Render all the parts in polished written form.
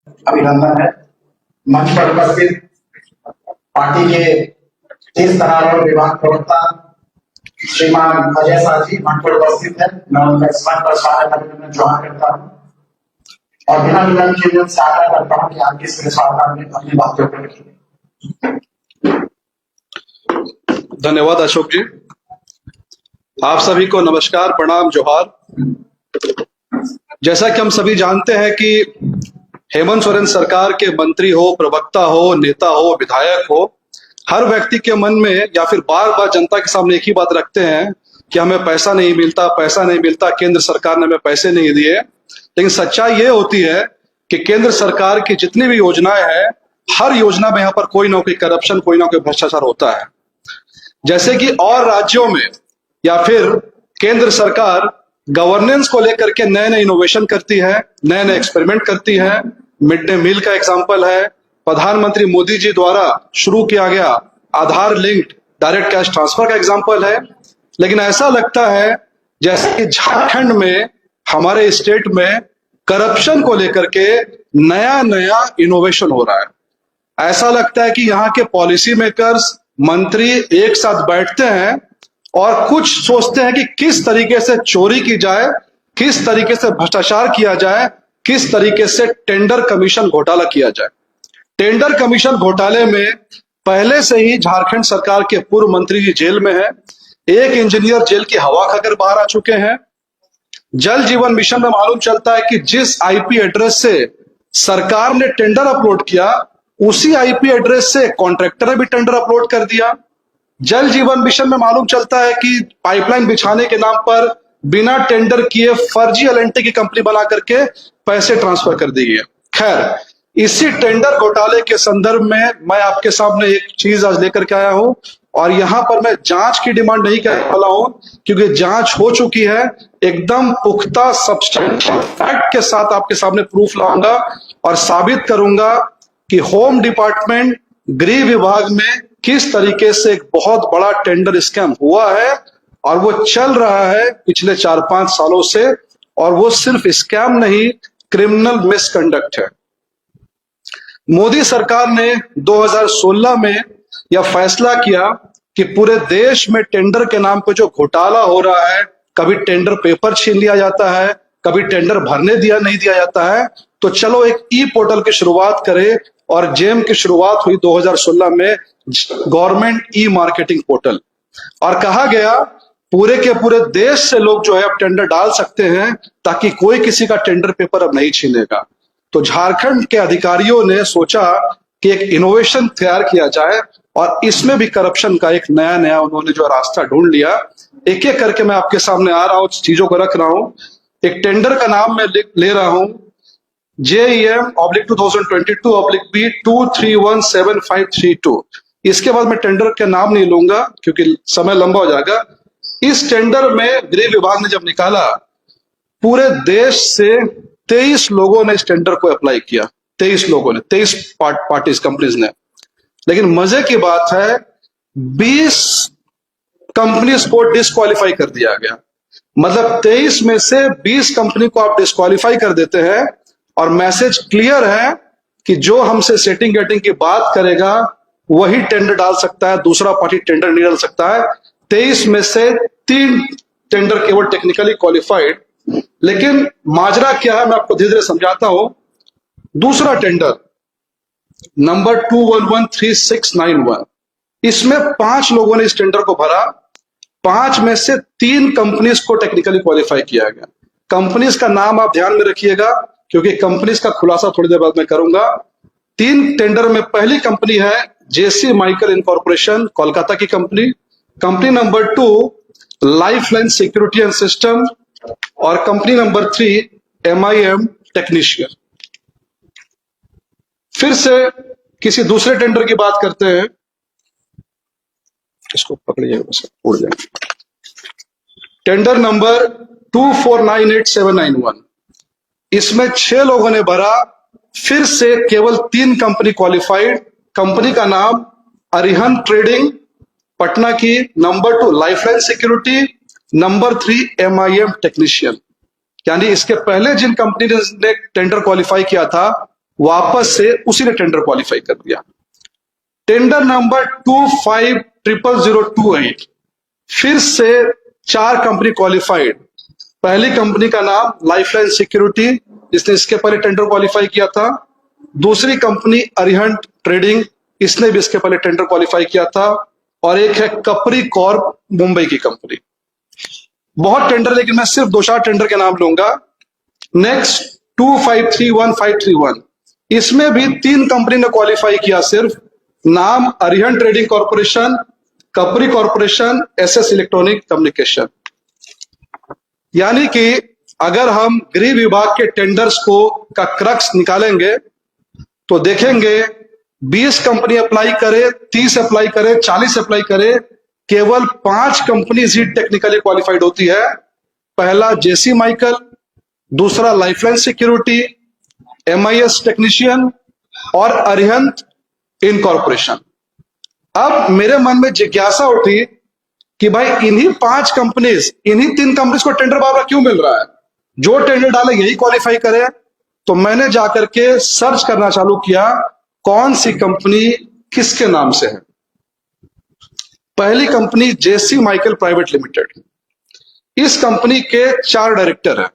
अभिनंदन है। मंच पर उपस्थित पार्टी के तेज तरार विभाग प्रवक्ता श्रीमान अजय शाह जी मंच पर उपस्थित है। मैं उनका इस मंच पर स्वागत अभिनंदन जवान करता हूँ और बिना विलंब के लिए आशा करता हूँ कि आपके इस स्वागत में अपनी बातों को रखिए। धन्यवाद अशोक जी। आप सभी को नमस्कार, प्रणाम, जोहार। जैसा कि हम सभी जानते हैं कि हेमंत सोरेन सरकार के मंत्री हो, प्रवक्ता हो, नेता हो, विधायक हो, हर व्यक्ति के मन में या फिर बार बार जनता के सामने एक ही बात रखते हैं कि हमें पैसा नहीं मिलता, पैसा नहीं मिलता, केंद्र सरकार ने हमें पैसे नहीं दिए। लेकिन सच्चाई ये होती है कि केंद्र सरकार की जितनी भी योजनाएं हैं, हर योजना में यहाँ पर कोई ना कोई करप्शन, कोई ना कोई भ्रष्टाचार होता है। जैसे कि और राज्यों में या फिर केंद्र सरकार गवर्नेंस को लेकर के नए नए इनोवेशन करती है, नए नए एक्सपेरिमेंट करती है। मिड डे मील का एग्जांपल है, प्रधानमंत्री मोदी जी द्वारा शुरू किया गया आधार लिंक्ड डायरेक्ट कैश ट्रांसफर का एग्जांपल है। लेकिन ऐसा लगता है जैसे कि झारखंड में, हमारे स्टेट में करप्शन को लेकर के नया नया इनोवेशन हो रहा है। ऐसा लगता है कि यहाँ के पॉलिसी मेकर्स, मंत्री एक साथ बैठते हैं और कुछ सोचते हैं कि किस तरीके से चोरी की जाए, किस तरीके से भ्रष्टाचार किया जाए, किस तरीके से टेंडर कमीशन घोटाला किया जाए। टेंडर कमीशन घोटाले में पहले से ही झारखंड सरकार के पूर्व मंत्री जी जेल में है। एक इंजीनियर जेल की हवा खाकर बाहर आ चुके हैं। जल जीवन मिशन में मालूम चलता है कि जिस आईपी एड्रेस से सरकार ने टेंडर अपलोड किया, उसी आईपी एड्रेस से कॉन्ट्रैक्टर ने भी टेंडर अपलोड कर दिया। जल जीवन मिशन में मालूम चलता है कि पाइपलाइन बिछाने के नाम पर बिना टेंडर किए फर्जी एलएनटी की कंपनी बना करके पैसे ट्रांसफर कर दी गई। खैर, इसी टेंडर घोटाले के संदर्भ में मैं आपके सामने एक चीज आज लेकर के आया हूं और यहां पर मैं जांच की डिमांड नहीं करने वाला हूं, क्योंकि जांच हो चुकी है। एकदम पुख्ता सब्सटेंशियल फैक्ट के साथ आपके सामने प्रूफ लाऊंगा और साबित करूंगा कि होम डिपार्टमेंट, गृह विभाग में किस तरीके से एक बहुत बड़ा टेंडर स्कैम हुआ है और वो चल रहा है पिछले 4-5 सालों से। और वो सिर्फ स्कैम नहीं, क्रिमिनल मिसकंडक्ट है। मोदी सरकार ने 2016 में यह फैसला किया कि पूरे देश में टेंडर के नाम पे जो घोटाला हो रहा है, कभी टेंडर पेपर छीन लिया जाता है, कभी टेंडर भरने नहीं दिया जाता है, तो चलो एक ई पोर्टल की शुरुआत करें। और जेम की शुरुआत हुई 2016 में, गवर्नमेंट ई मार्केटिंग पोर्टल। और कहा गया पूरे के पूरे देश से लोग जो है अब टेंडर डाल सकते हैं, ताकि कोई किसी का टेंडर पेपर अब नहीं छीनेगा। तो झारखंड के अधिकारियों ने सोचा कि एक इनोवेशन तैयार किया जाए और इसमें भी करप्शन का एक नया नया उन्होंने जो रास्ता ढूंढ लिया। एक एक करके मैं आपके सामने आ रहा हूं, चीजों को रख रहा हूं। एक टेंडर का नाम मैं ले रहा हूं, JEM/2022/B 2317532। इसके बाद मैं टेंडर के नाम नहीं लूंगा क्योंकि समय लंबा हो जाएगा। इस टेंडर में गृह विभाग ने जब निकाला, पूरे देश से 23 लोगों ने इस टेंडर को अप्लाई किया। 23 लोगों ने, 23 पार्टीज, कंपनीज ने। लेकिन मजे की बात है, 20 कंपनीज को डिस्क्वालीफाई कर दिया गया। मतलब 23 में से 20 कंपनी को आप डिस्क्वालीफाई कर देते हैं और मैसेज क्लियर है कि जो हमसे सेटिंग गेटिंग की बात करेगा वही टेंडर डाल सकता है, दूसरा पार्टी टेंडर नहीं डाल सकता है। 23 में से 3 टेंडर केवल टेक्निकली क्वालिफाइड। लेकिन माजरा क्या है मैं आपको धीरे धीरे समझाता हूं। दूसरा टेंडर नंबर 2113691, इसमें 5 लोगों ने इस टेंडर को भरा। 5 में से 3 कंपनीज को टेक्निकली क्वालिफाई किया गया। कंपनीज का नाम आप ध्यान में रखिएगा क्योंकि कंपनीज का खुलासा थोड़ी देर बाद मैं करूंगा। 3 टेंडर में पहली कंपनी है जेसी माइकल इनकॉर्पोरेशन, कोलकाता की company. Company number 2 lifeline security and system और कंपनी नंबर 3 MIM टेक्नीशियन। फिर से किसी दूसरे टेंडर की बात करते हैं। इसको पकड़िएगा, बस उड़ जाए। टेंडर नंबर 2498791, इसमें 6 लोगों ने भरा। फिर से केवल 3 कंपनी क्वालिफाइड। कंपनी का नाम अरिहंत ट्रेडिंग, पटना की। Number 2 lifeline security, number 3 MIM technician. यानी इसके पहले जिन कंपनी ने टेंडर क्वालिफाई किया था वापस से उसी ने टेंडर क्वालिफाई कर दिया। टेंडर नंबर 250028 फिर से 4 कंपनी क्वालिफाइड। पहली कंपनी का नाम लाइफलाइन सिक्योरिटी, इसने इसके पहले टेंडर क्वालिफाई किया था। दूसरी कंपनी अरिहंत ट्रेडिंग, इसने भी इसके पहले टेंडर क्वालिफाई किया था। और एक है कपरी कॉर्प, मुंबई की कंपनी। बहुत टेंडर, लेकिन मैं सिर्फ 2-4 टेंडर के नाम लूंगा। नेक्स्ट 2531531, इसमें भी 3 कंपनी ने क्वालिफाई किया सिर्फ। नाम Arihant trading corporation, Kapri corporation, SS electronic communication. यानी कि अगर हम गृह विभाग के टेंडर्स को का क्रक्स निकालेंगे तो देखेंगे 20 कंपनी अप्लाई करे, 30 अप्लाई करे, 40 अप्लाई करे, केवल 5 कंपनीज ही टेक्निकली क्वालिफाइड होती है। पहला जेसी माइकल, दूसरा लाइफलाइन सिक्योरिटी, एमआईएस टेक्नीशियन और अरिहंत इनकॉर्पोरेशन। अब मेरे मन में जिज्ञासा उठी कि भाई इन्हीं 5 कंपनीज, इन्हीं 3 कंपनीज को टेंडर बार क्यों मिल रहा है? जो टेंडर डाले यही क्वालिफाई करे। तो मैंने जाकर के सर्च करना चालू किया कौन सी कंपनी किसके नाम से है। पहली कंपनी जेसी माइकल प्राइवेट लिमिटेड। इस कंपनी के 4 डायरेक्टर हैं,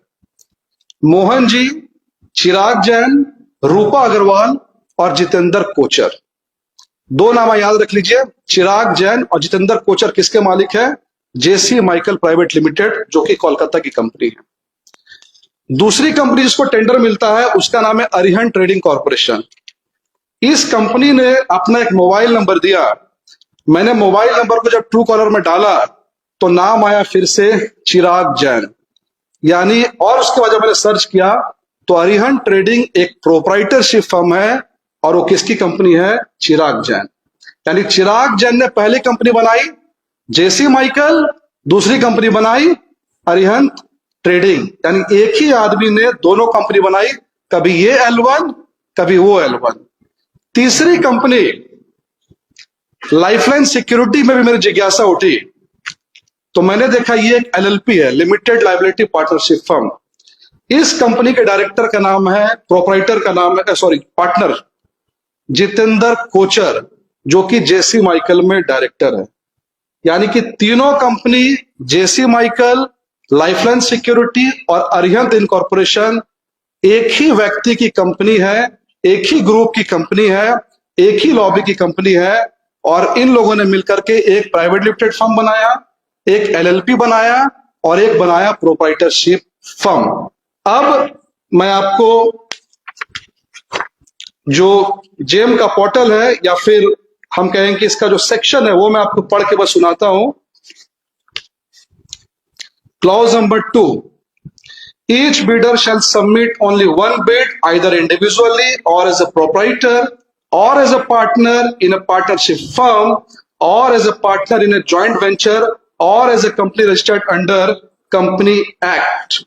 मोहन जी, चिराग जैन, रूपा अग्रवाल और जितेंद्र कोचर। 2 नाम याद रख लीजिए, चिराग जैन और जितेंद्र कोचर किसके मालिक है? जेसी माइकल प्राइवेट लिमिटेड, जो कि कोलकाता की कंपनी है। दूसरी कंपनी जिसको टेंडर मिलता है उसका नाम है अरिहंत ट्रेडिंग कॉर्पोरेशन। इस कंपनी ने अपना एक मोबाइल नंबर दिया। मैंने मोबाइल नंबर को जब ट्रू कॉलर में डाला तो नाम आया फिर से चिराग जैन। यानी, और उसके बाद जब मैंने सर्च किया तो अरिहंत ट्रेडिंग एक प्रोप्राइटरशिप फर्म है और वो किसकी कंपनी है? चिराग जैन। यानी चिराग जैन ने पहली कंपनी बनाई जेसी माइकल, दूसरी कंपनी बनाई अरिहंत ट्रेडिंग। यानी एक ही आदमी ने दोनों कंपनी बनाई, कभी ये L1 कभी वो L1। तीसरी कंपनी लाइफलाइन सिक्योरिटी में भी मेरी जिज्ञासा उठी तो मैंने देखा ये एक LLP है, लिमिटेड लायबिलिटी पार्टनरशिप फर्म। इस कंपनी के डायरेक्टर का नाम है, प्रोप्राइटर का नाम है, पार्टनर जितेंद्र कोचर, जो कि जेसी माइकल में डायरेक्टर है। यानी कि तीनों कंपनी जेसी माइकल, लाइफलाइन सिक्योरिटी और अरिहंत इनकॉर्पोरेशन एक ही व्यक्ति की कंपनी है, एक ही ग्रुप की कंपनी है, एक ही लॉबी की कंपनी है। और इन लोगों ने मिलकर के एक प्राइवेट लिमिटेड फर्म बनाया, एक LLP बनाया और एक बनाया प्रोप्राइटरशिप फर्म। अब मैं आपको जो जेम का पोर्टल है या फिर हम कहें कि इसका जो सेक्शन है वो मैं आपको पढ़ के बस सुनाता हूं। Clause number 2, each bidder shall submit only one bid either individually or as a proprietor or as a partner in a partnership firm or as a partner in a joint venture or as a company registered under Company Act.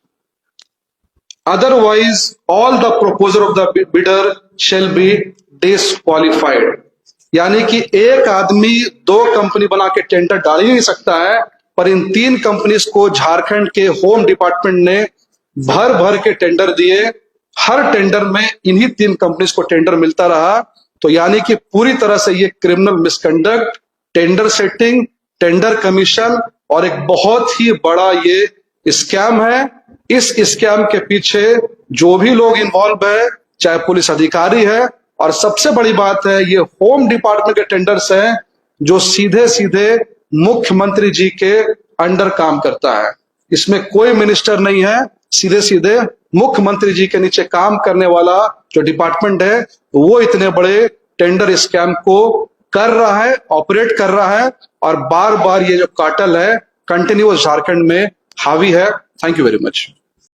Otherwise, all the proposal of the bidder shall be disqualified. यानी कि एक आदमी 2 company बना के tender डाल ही नहीं सकता है, पर इन 3 कंपनीज को झारखंड के होम डिपार्टमेंट ने भर भर के टेंडर दिए। हर टेंडर में इन्हीं 3 कंपनीज को टेंडर मिलता रहा। तो यानी कि पूरी तरह से ये criminal misconduct, tender setting, tender commission और एक बहुत ही बड़ा ये स्कैम है। इस स्कैम के पीछे जो भी लोग इन्वॉल्व है, चाहे पुलिस अधिकारी है, और सबसे बड़ी बात है ये होम डिपार्टमेंट के टेंडर्स हैं जो सीधे सीधे मुख्यमंत्री जी के अंडर काम करता है। इसमें कोई मिनिस्टर नहीं है, सीधे सीधे मुख्यमंत्री जी के नीचे काम करने वाला जो डिपार्टमेंट है वो इतने बड़े टेंडर स्कैम को कर रहा है, ऑपरेट कर रहा है। और बार बार ये जो कार्टेल है कंटिन्यूअस झारखंड में हावी है। Thank you very much.